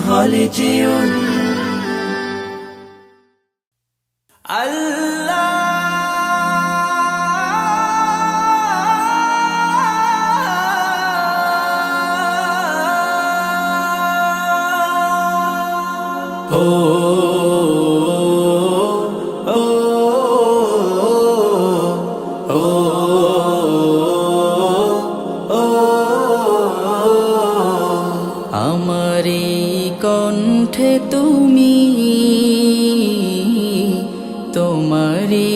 হলে যেও আমারি কণ্ঠে তুমি তোমারি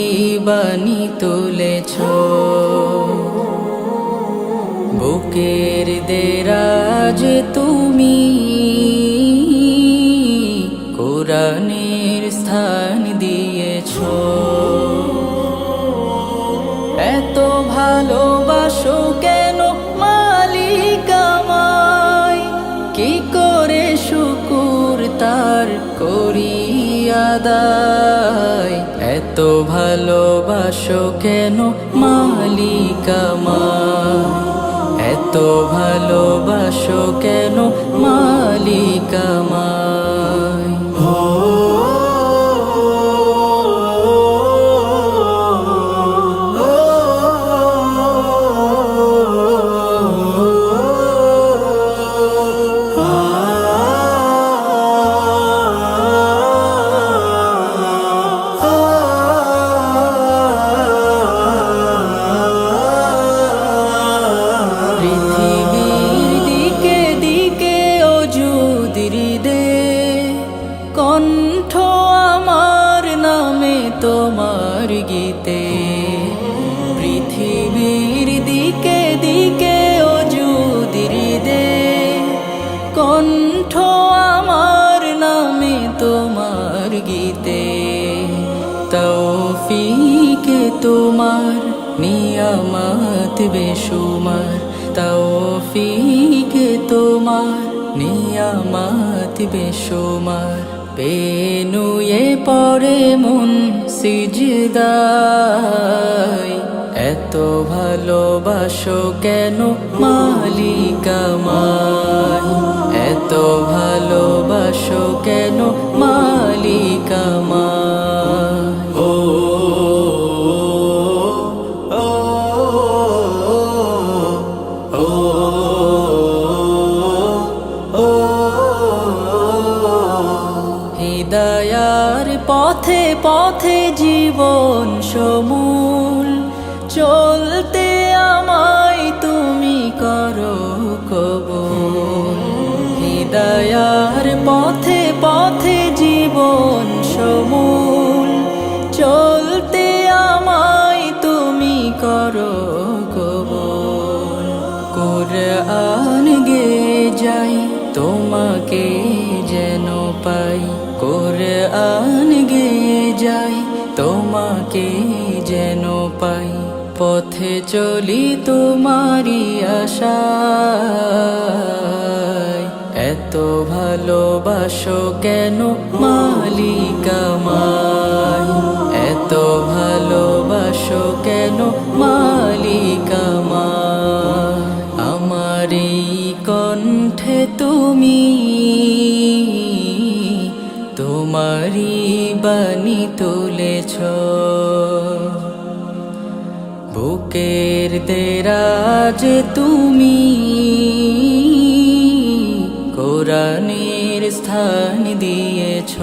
বাণী তুলেছ, বুকের দেরাজ তুমি কোরআনের স্থান দিয়েছ। এত ভালোবাসো কেন মালিক আমায়, কি করে শুকুর তার করি আদায়। এত ভালোবাসো কেন মালিক আমায়, এত ভালোবাসো কেন মালিক আমায়। কণ্ঠ আমার নামে তোমার গীতে, পৃথিবীর দিকে দিকে ওজুদির দে। কণ্ঠ আমার নামে তোমার গীতে, তৌফিকে তোমার নিয়ামত বেশুমার। তৌফিকে তোমার নিয়ামত বেশুমার। পেনুয়ে পড়ে মন সিজদায়, এত ভালোবাসো কেন মালিক আমায়, এত ভালোবাসো কেন মালিক আমায়। হিদায়ার পথে পথে জীবন সমূল, চলতে আমায় তুমি করো কবুল। হিদায়ার পথে পথে জীবন সমূল, চলতে আমায় তুমি করো কবুল। কুরআন গে যাই তোমাকে যেন পাই, কুরআন গে যাই তোমাকে যেন পাই। পথে চলি তোমারি আশায়, এত ভালোবাসো কেন মালিক আমায়, এত ভালোবাসো কেন মালিক আমায়। আমারি কণ্ঠে তুমি তোমারি বাণী তুলেছ, বুকের দেরাজ তুমি কোরআনের স্থান দিয়েছ।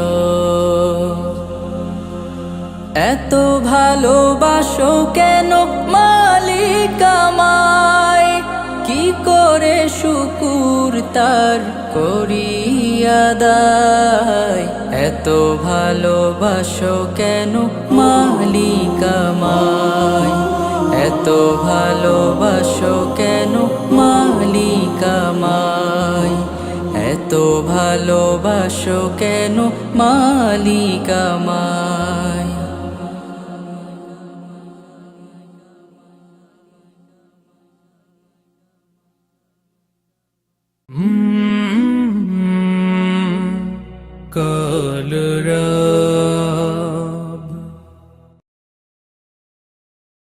এত ভালোবাসো কেন মালিক আমায়, কি করে শুকুর তার করি আদায়। এত ভালোবাসো কেন মালিক আমায়, এত ভালোবাসো কেন মালিক আমায়, এত ভালোবাসো কেন মালিক আমায়।